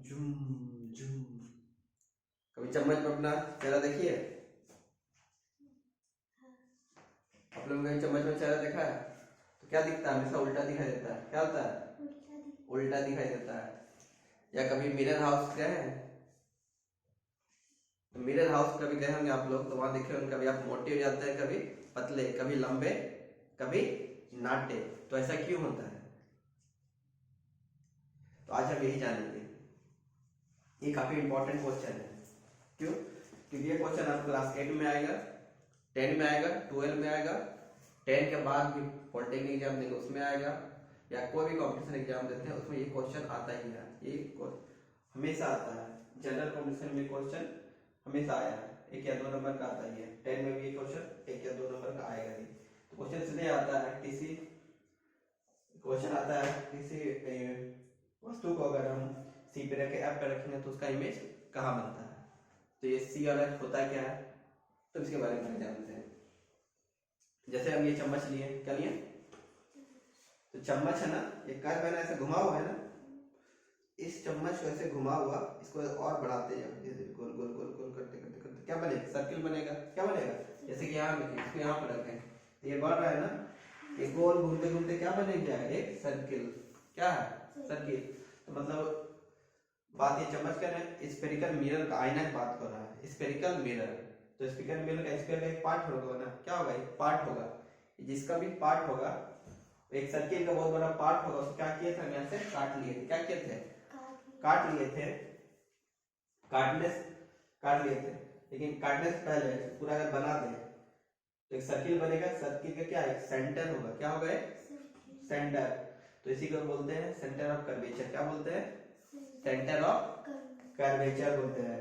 झुम झुम। कभी चम्मच में अपना चेहरा देखिए, आप लोगों ने चम्मच में चेहरा देखा है तो क्या दिखता है? हमेशा उल्टा दिखाई देता है। क्या होता है? उल्टा दिखाई देता है। या कभी मिरर हाउस गए हैं? तो मिरर हाउस कभी गए होंगे आप लोग, तो वहां देखे होंगे कभी आप मोटे हो जाते हैं, कभी पतले, कभी लंबे, कभी नाटे। तो ऐसा क्यों होता है? तो आज हम यही जानेंगे। ये काफी इंपॉर्टेंट क्वेश्चन है। क्यों? क्योंकि ये क्वेश्चन आपको क्लास 8 में आएगा, 10 में आएगा, 12 में आएगा, 10 के बाद भी पॉलिटेक्निक एग्जाम देंगे उसमें आएगा, या कोई भी कॉम्पिटिशन एग्जाम देते हैं उसमें ये क्वेश्चन आता ही है। ये हमेशा आता है। जनरल कॉम्पिटिशन में क्वेश्चन हमेशा आया है, 1 या 2 नंबर का आता ही है। 10 में भी ये क्वेश्चन 1 या 2 नंबर का आएगा ही। तो क्वेश्चन सीधे आता है, क्वेश्चन आता है किसी वस्तु को अगर हम सी पे रखे, एफ पे रखेंगे तो उसका इमेज कहाँ बनता है। तो ये सी और एफ होता क्या है, तो इसके बारे में जानते हैं। जैसे हम ये चम्मच लिए, क्या लिए? तो चम्मच है ना, ये कर्व है ना, ऐसे घुमा हुआ है ना, इस चम्मच को ऐसे घुमा हुआ, इसको और बढ़ाते जाओ, गोल गोल गोल गोल करते करते करते क्या बनेगा? सर्किल बनेगा। क्या बनेगा? जैसे कि यहाँ देखिए, इसको यहाँ पर रखें, ये बढ़ रहा है ना, ये गोल घूमते घूमते क्या बनेगा? एक सर्किल। क्या है? सर्किल। तो मतलब बात ये चम्मच का है, स्फेरिकल मिरर का, आईना की बात कर रहा है, स्फेरिकल मिरर। तो स्फेरिकल मिरर का स्फेयर का एक पार्ट होगा ना, क्या होगा? एक पार्ट होगा। जिसका भी पार्ट होगा, एक सर्किल का बहुत बड़ा पार्ट होगा, उसको क्या किया था? यहाँ से काट लिए थे। क्या किए थे? काट लिए थे। काट लिए थे। लेकिन काटने से पहले पूरा अगर बना दे तो एक सर्किल बनेगा। सर्किल का क्या? एक सेंटर होगा। क्या होगा? एक सेंटर। तो इसी को बोलते हैं सेंटर ऑफ कर्वेचर। क्या बोलते हैं? सेंटर ऑफ कर्वेचर बोलते हैं।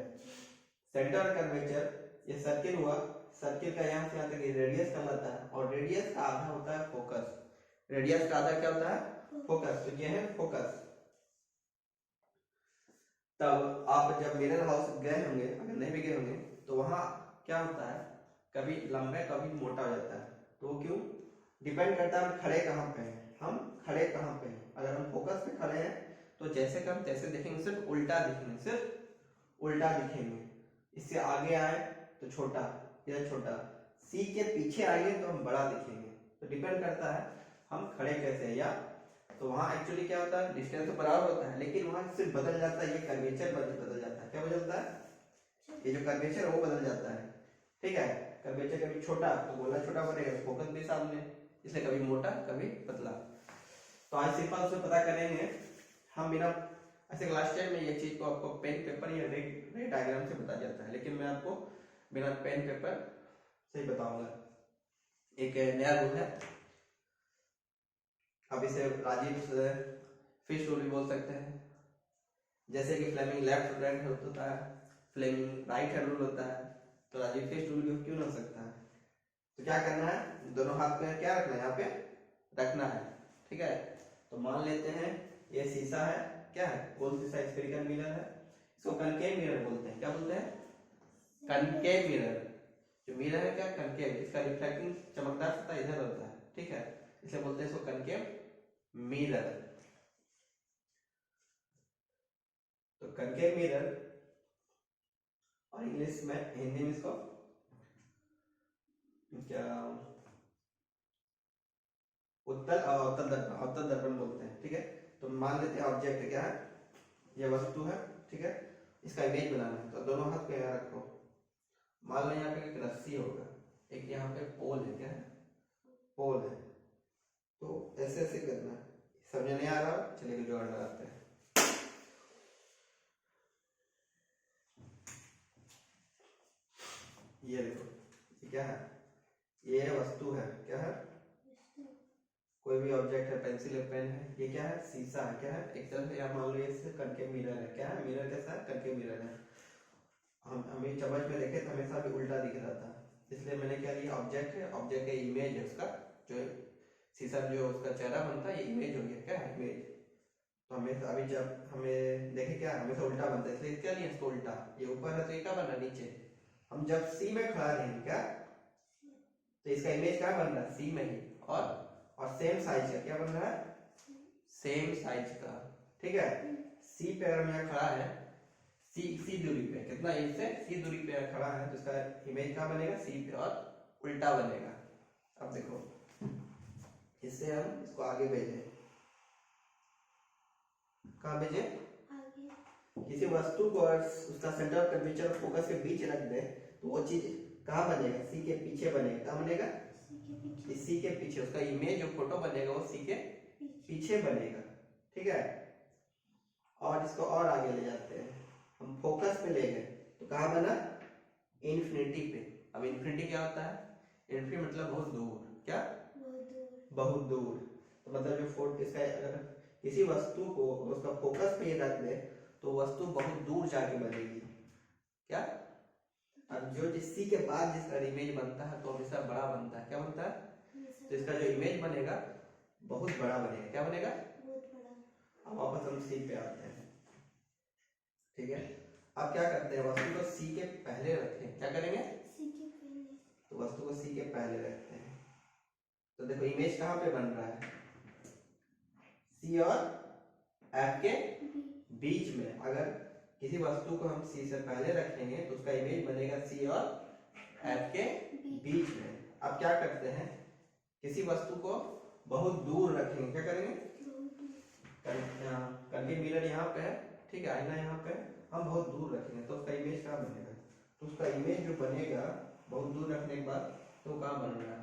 सेंटर ऑफ कर्वेचर, ये सर्किल हुआ। सर्किल का यहाँ से यहाँ तक रेडियस कहलाता है, और रेडियस का आधा होता है फोकस। रेडियस का आधा क्या होता है? फोकस। तो ये है फोकस। तब आप जब मिरर हाउस गए होंगे, अगर नहीं भी गए होंगे, तो वहां क्या होता है? कभी लंबे कभी मोटा हो जाता है। तो वो क्यों? डिपेंड करता है हम खड़े कहाँ पे हैं। हम खड़े कहाँ पे हैं। अगर हम फोकस पे खड़े हैं तो जैसे कम तैसे दिखेंगे, सिर्फ उल्टा दिखेंगे, सिर्फ उल्टा दिखेंगे। इससे आगे आए तो छोटा, इधर छोटा। सी के पीछे आएंगे तो हम बड़ा दिखेंगे। तो डिपेंड करता है हम खड़े कैसे हैं। या तो वहां एक्चुअली क्या होता है? डिस्टेंस तो बराबर होता है, लेकिन वहां सिर्फ बदल जाता है, ये कर्वेचर बदल जाता है। क्या बदलता है? ये जो कर्वेचर है वो बदल जाता है। ठीक है? कर्वेचर कभी छोटा तो गोला छोटा बनेगा, फोकस भी सामने, इसलिए कभी मोटा कभी पतला। तो आज सिंपल से पता करेंगे हम। बिना ऐसे क्लास 10 में ये चीज को आपको पेन पेपर या रे डायग्राम से बताया जाता है, लेकिन मैं आपको बिना पेन पेपर से ही बताऊंगा। एक नया रूल है, अब इसे राजीव फिश रूल भी बोल सकते हैं। जैसे कि फ्लेमिंग लेफ्ट राइट होता है, फ्लेमिंग राइट हैंड रूल होता है, तो राजीव फिश रूल भी क्यों ना हो सकता है। तो क्या करना है? दोनों हाथ में क्या रखना है? यहाँ पे रखना है। ठीक है? तो मान लेते हैं ये शीशा है। क्या है? गोल शीशा, स्फेरिकल मिरर है। इसको कनकेव मिरर बोलते हैं। क्या बोलते हैं? Concave mirror. जो मिरर है क्या? कनकेव। इसका रिफ्लेक्टिंग चमकदार सतह इधर होता है। ठीक है? इसलिए बोलते हैं इसको कनकेव मिरर। तो कनकेव मिरर, और इंग्लिश में, हिंदी में इसको क्या, उत्तल दर्पण बोलते हैं। ठीक है? तो मान लेते हैं ऑब्जेक्ट क्या है? ये वस्तु है। ठीक है? इसका इमेज बनाना है, तो दोनों हाथ पे यहाँ रखो। मान लो यहाँ पे एक रस्सी होगा, एक यहाँ पे पोल है। क्या है? पोल है। तो ऐसे ऐसे करना है। समझ नहीं आ रहा? चलिए जुगाड़ लगाते हैं। ये देखो, ये क्या है? ये वस्तु है। क्या है? कोई भी ऑब्जेक्ट है, पेंसिल है, पेन है। ये क्या है? शीशा है। क्या है? एक तरह से यहाँ मान लो ये कनकेव मिरर है। क्या है? मिरर कैसा है? कनकेव मिरर है। हमें चम्मच में देखे तो हमेशा भी उल्टा दिख रहा था, इसलिए मैंने क्या लिया? ऑब्जेक्ट है, ऑब्जेक्ट का इमेज है, उसका जो शीशा जो उसका चेहरा बनता है, ये इमेज हो गया। क्या है? इमेज। तो हमें अभी जब हमें देखे क्या हमेशा उल्टा बनता है, इसलिए क्या लिया इसको उल्टा। ये ऊपर है तो ये क्या बन रहा है? नीचे। हम जब सी में खड़ा रहेंगे क्या, तो इसका इमेज क्या बन रहा है? सी में ही। और सेम साइज का क्या बन रहा है? सेम साइज का। ठीक है? सी पे अगर यहाँ खड़ा है, सी दूरी पे, कितना इससे सी दूरी पे खड़ा है, तो इसका इमेज कहाँ बनेगा, सी पे, और उल्टा बनेगा। अब देखो इससे हम इसको आगे भेजें, कहाँ भेजे, किसी वस्तु को उसका सेंटर ऑफ कर्वेचर और फोकस के बीच रख दे तो वो चीज कहाँ बनेगा, सी के पीछे बनेगा। कहाँ बनेगा, सी के पीछे। उसका इमेज जो फोटो बनेगा वो सी के पीछे बनेगा, ठीक है। और इसको और आगे ले जाते हैं, हम फोकस पे ले गए तो कहाँ बना, इन्फिनिटी पे। अब इन्फिनिटी क्या होता है, इन्फिनिटी मतलब बहुत दूर, क्या, बहुत दूर। तो मतलब जो फोटो इसका अगर किसी वस्तु को उसका फोकस पे रख दे तो वस्तु बहुत दूर जाके बनेगी, क्या। अब जो सी के बाद जिसका इमेज बनता है तो हमेशा बड़ा बनता है, क्या बनता है, तो इसका जो इमेज बनेगा बहुत बड़ा बनेगा, क्या बनेगा, बहुत बड़ा। अब वापस हम सी पे आते हैं, ठीक है। अब क्या करते हैं, वस्तु को सी के पहले रखें, क्या करेंगे, सी के पहले, तो वस्तु को सी के पहले रखते हैं। तो देखो इमेज कहाँ पे बन रहा है, सी और एफ के बीच में। अगर किसी वस्तु को हम सी से पहले रखेंगे तो उसका इमेज बनेगा सी और एफ के बीच में। अब क्या करते हैं, किसी वस्तु को बहुत दूर रखेंगे, क्या करेंगे, करके मिरर यहाँ पे है, ठीक है, आईना यहाँ पे है, हम बहुत दूर रखेंगे तो उसका इमेज कहाँ बनेगा, तो उसका इमेज जो बनेगा बहुत दूर रखने के बाद तो कहाँ बन रहा है,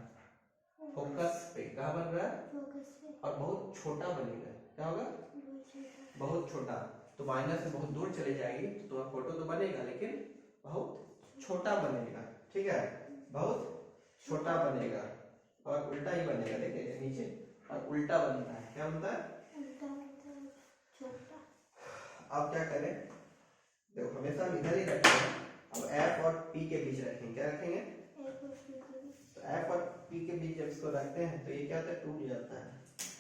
फोकस पे, कहाँ बन रहा है, फोकस पे, और बहुत छोटा बनेगा, क्या होगा, बहुत छोटा। तो माइनस से बहुत दूर चले जाएगी तो तुम्हारा फोटो तो बनेगा लेकिन बहुत छोटा बनेगा, ठीक है, बहुत छोटा बनेगा और उल्टा ही बनेगा, देखिए नीचे और उल्टा बनता है, क्या बनता है, उल्टा, छोटा। अब क्या करें, देखो हमेशा हम इधर ही रखते हैं। अब एफ और पी के बीच रखेंगे, क्या रखेंगे, तो एफ और पी के बीच जब इसको रखते हैं तो ये क्या होता है, टूट जाता है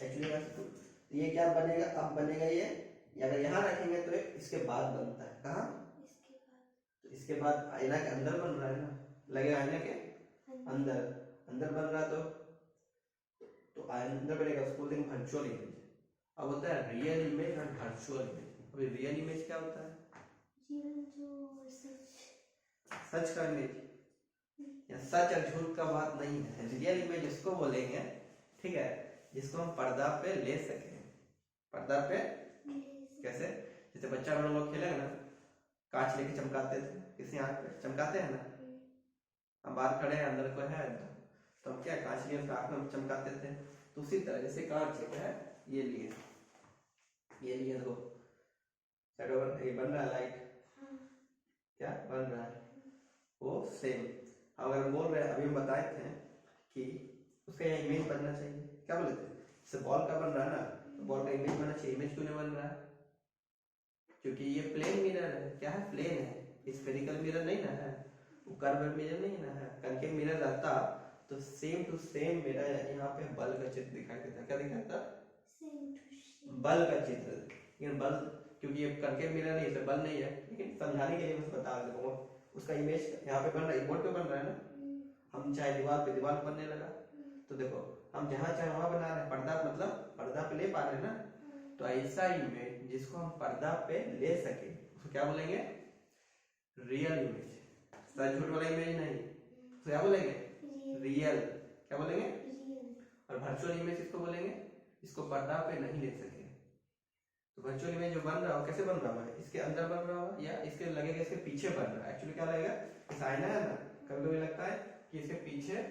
एक्चुअली। तो ये क्या बनेगा, अब बनेगा ये अगर यहाँ रखेंगे तो इसके बाद बनता है, कहाँ, इसके बाद, तो इसके बाद आईना के अंदर बन रहा है ना, लगे आईना के अंदर, अंदर बन रहा तो अंदर बनेगा, उसको बोलते हैं वर्चुअल इमेज। अब होता है रियल इमेज और वर्चुअल इमेज। अभी रियल इमेज क्या होता है, जो सच का इमेज, या सच और झूठ का बात नहीं है। रियल इमेज उसको बोलेंगे, ठीक है, जिसको हम पर्दा पे ले सके। पर्दा पे कैसे, जैसे बच्चा हम लोग खेलेंगे ना, कांच लेके चमकाते थे, किसी आंख पे चमकाते हैं ना, हम बाहर खड़े हैं अंदर कोई है तो हम क्या कांच लिए उसका आंख में चमकाते थे। तो उसी तरह जैसे कांच है, ये लिए देखो ये बन रहा है लाइट, क्या बन रहा है, वो सेम। अगर हम बोल रहे हैं, अभी हम बताए थे कि उसका ये इमेज बनना चाहिए, क्या बोले थे, जैसे बॉल का बन रहा है ना, तो बॉल का इमेज बनना चाहिए। इमेज क्यों नहीं बन रहा है, क्योंकि ये प्लेन मिरर है, क्या है, प्लेन है, स्फेरिकल मिरर नहीं ना है, वो कर्व मिरर नहीं ना है। कनकेव मिरर रहता तो सेम टू सेम मेरा यहाँ पे बल का चित्र दिखाई देता, क्या दिखाता, बल का चित्र। लेकिन बल, क्योंकि ये कनकेव मिरर नहीं है, बल नहीं है, लेकिन समझाने के लिए बस बता दूंगा। उसका इमेज यहाँ पे बन रहा है, बोर्ड पे बन रहा है ना, हम चाहे दीवार पे बनने लगा, तो देखो हम जहाँ चाहे वहां बना रहे हैं। पर्दा मतलब पर्दा पे ले पा रहे हैं ना, तो ऐसा इमेज जिसको हम पर्दा पे ले सके उसको क्या बोलेंगे, रियल इमेज। सच झूठ वाला इमेज नहीं, तो क्या बोलेंगे, रियल, क्या बोलेंगे, और वर्चुअल इमेज इसको बोलेंगे इसको पर्दा पे नहीं ले सके। तो वर्चुअल इमेज जो बन रहा हो कैसे बन रहा है, इसके अंदर बन रहा हो या इसके लगेगा इसके पीछे बन रहा है। एक्चुअली क्या लगेगा, इस आईना है ना, कभी कभी लगता है कि इसके पीछे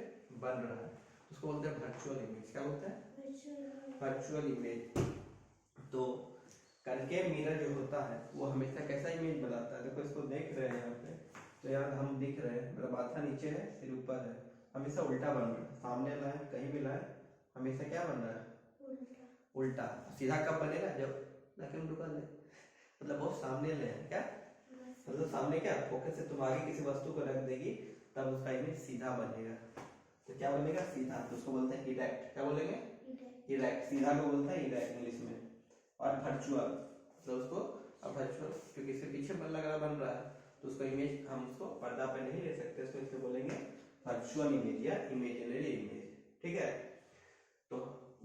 बन रहा है, उसको बोलते हैं वर्चुअल इमेज। क्या बोलते हैं, वर्चुअल इमेज। तो कनकेव मिरर जो होता है वो हमेशा कैसा इमेज बनाता है, देखो इसको देख रहे हैं यहाँ पे, तो यहाँ हम दिख रहे हैं, मेरा माथा नीचे है, सिर ऊपर है, हमेशा उल्टा बन रहा है। सामने लाए कहीं भी लाए, हमेशा क्या बन रहा है, उल्टा। सीधा कब बनेगा, जब मतलब बहुत सामने ले, क्या मतलब सामने, क्या फोकस से तुम आगे किसी वस्तु को रख देगी तब उसका इमेज सीधा बनेगा। तो क्या बनेगा, सीधा, तो उसको बोलते हैं इरेक्ट। क्या बोलेंगे, इरेक्ट। सीधा को बोलते हैं इरेक्ट इंग्लिश में। और वर्चुअल मतलब उसको, अब वर्चुअल क्योंकि इसके पीछे बन रहा है तो उसका इमेज हम उसको पर्दा पे नहीं ले सकते, उसको इससे बोलेंगे वर्चुअल इमेज या इमेजिनरी इमेज, ठीक है। तो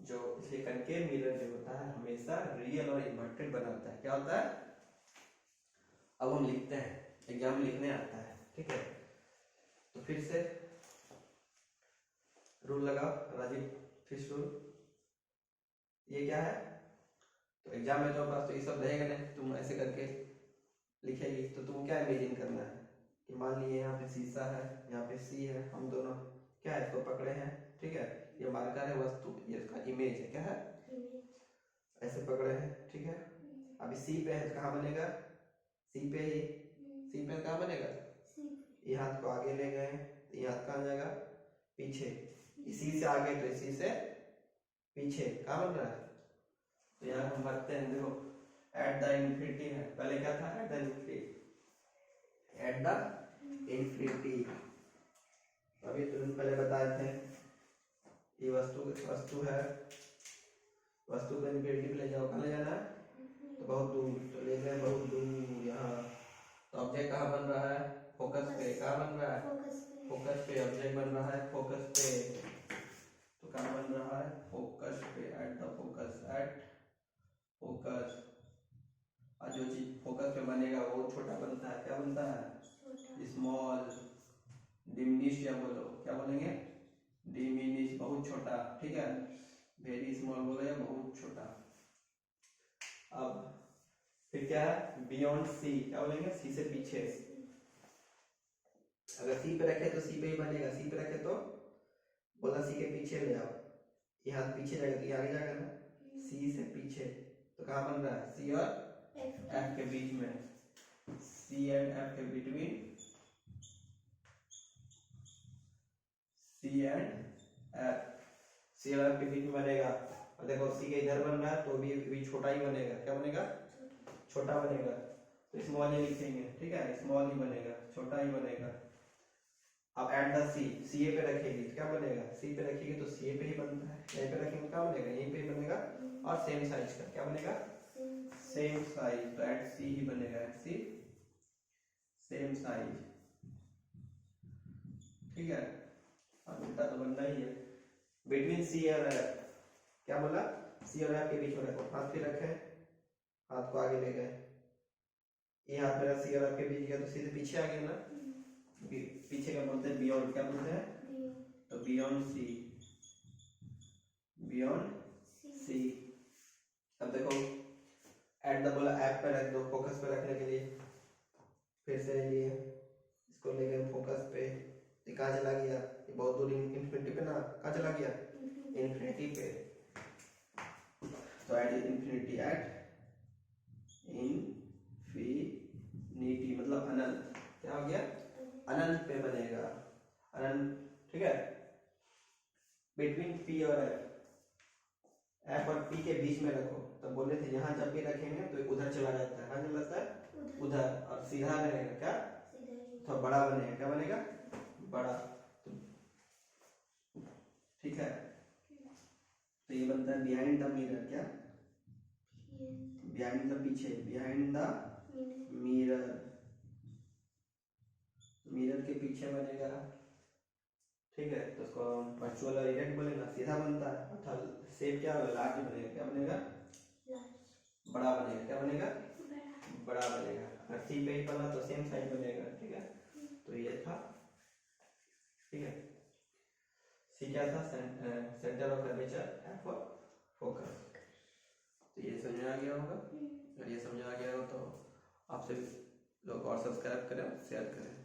जो ये कनकेव मिरर जो होता है हमेशा रियल और इन्वर्टेड बनाता है, क्या होता है, अब हम लिखते हैं, एग्जाम में लिखने आता है, ठीक है। तो फिर से रूल लगाओ, राजीव फिश रूल। ये क्या है, तो एग्जाम में तो पास तो ये सब रहेगा नहीं, तुम ऐसे करके लिखेगी तो तुम क्या इमेजिन करना है कि मान लीजिए यहाँ पे शीशा है, यहाँ पे सी है, हम दोनों क्या है इसको पकड़े हैं, ठीक है। ये मार्कर है वस्तु, ये इसका इमेज है, क्या है, ऐसे पकड़े हैं, ठीक है। अभी सी पे है तो कहाँ बनेगा, सी पे ही, सी पे कहाँ बनेगा, ये हाथ को आगे ले गए, तो ये हाथ कहाँ जाएगा, पीछे, इसी से आगे तो इसी से पीछे, कहाँ बन रहा है। तो यहाँ हम भरते हैं, देखो एट द इन्फिनिटी है, पहले क्या था, at the infinity, at the infinity. अभी तुरंत पहले बताए थे, ये वस्तु है, वस्तु को इन्फिनिटी पे ले जाओ, कहाँ ले जाना है, तो बहुत दूर, तो ले गए बहुत दूर यहाँ। तो ऑब्जेक्ट कहाँ बन रहा है, फोकस पे, कहाँ बन रहा है, फोकस पे, ऑब्जेक्ट बन रहा है फोकस पे, तो कहाँ बन रहा है, फोकस पे, at the focus, at focus. और जो चीज फोकस पे बनेगा वो छोटा बनता है, क्या बनता है, स्मॉल, डिमिनिश, या बोलो क्या बोलेंगे, डिमिनिश, बहुत छोटा, ठीक है। वेरी स्मॉल बोलो या बहुत छोटा। अब फिर क्या है, बियॉन्ड सी, क्या बोलेंगे, सी से पीछे। अगर सी पे रखे तो सी पे ही बनेगा, सी पे रखे तो बोला सी के पीछे ले आओ, ये हाथ पीछे जाएगा तो ये आगे जाएगा ना, सी से पीछे, तो कहाँ बन रहा है, सी और एफ के बीच में, सी एंड एफ के बिटवीन, सी एंड एफ, सी और एफ के बीच में बनेगा। और देखो सी के इधर बन रहा है तो भी छोटा ही बनेगा, क्या बनेगा, छोटा बनेगा, तो स्मॉल ही लिखेंगे, ठीक है, स्मॉल ही बनेगा, छोटा ही बनेगा। अब एट द सी, सी ए पे रखेगी तो क्या बनेगा, सी पे रखेगी तो सी ए पे ही बनता है, यहीं पे रखेंगे क्या बनेगा, यहीं पे ही बनेगा, और सेम साइज का, क्या बनेगा, सेम साइज, तो एट सी ही बनेगा, एट सी सेम साइज, ठीक है। अब इतना तो बनना ही है। बिटवीन सी और एफ, क्या बोला, सी और एफ के बीच में रखो, हाथ पे रखे, हाथ को आगे ले गए, ये हाथ मेरा सी और एफ के बीच गया तो सीधे पीछे आ गया ना, पीछे का बोलते हैं बियॉन्ड, क्या बोलते हैं, तो बियॉन्ड सी, बियॉन्ड सी। अब देखो एट द बोला, एप पे रख दो फोकस पे रखने के लिए, फिर से लिए इसको ले गए फोकस पे, ये कहाँ चला गया, ये बहुत दूर इन्फिनिटी पे ना, कहाँ चला गया, इन्फिनिटी पे, तो एट इन्फिनिटी, एट इन्फिनिटी मतलब अनंत, क्या हो गया, अनंत पे बनेगा, अनंत, ठीक है। बिटवीन पी और एफ, एफ और पी के बीच में रखो, तो बोले थे यहाँ जब भी रखेंगे तो उधर चला जाता है, कहाँ चला जाता है, उधर, और सीधा रहेगा, क्या, तो बड़ा बनेगा, क्या बनेगा, बड़ा, ठीक है। तो ये बनता है बिहाइंड द मिरर, क्या, बिहाइंड द पीछे, बिहाइंड द मिरर, मिरर के पीछे बनेगा, ठीक है। तो उसको वर्चुअल और इरेक्ट बोलेगा, सीधा बनता है, अर्थात शेप क्या होगा, लार्ज बनेगा, क्या बनेगा, बड़ा बनेगा, क्या बनेगा, बड़ा बनेगा। अगर सी पे ही बना तो सेम साइज बनेगा, ठीक है। तो ये था, ठीक है। सी क्या था, सेंटर ऑफ कर्वेचर, एफ और फोकस। तो ये समझ आ गया होगा, अगर ये समझ आ गया हो तो आप सभी लोग और सब्सक्राइब करें, शेयर करें।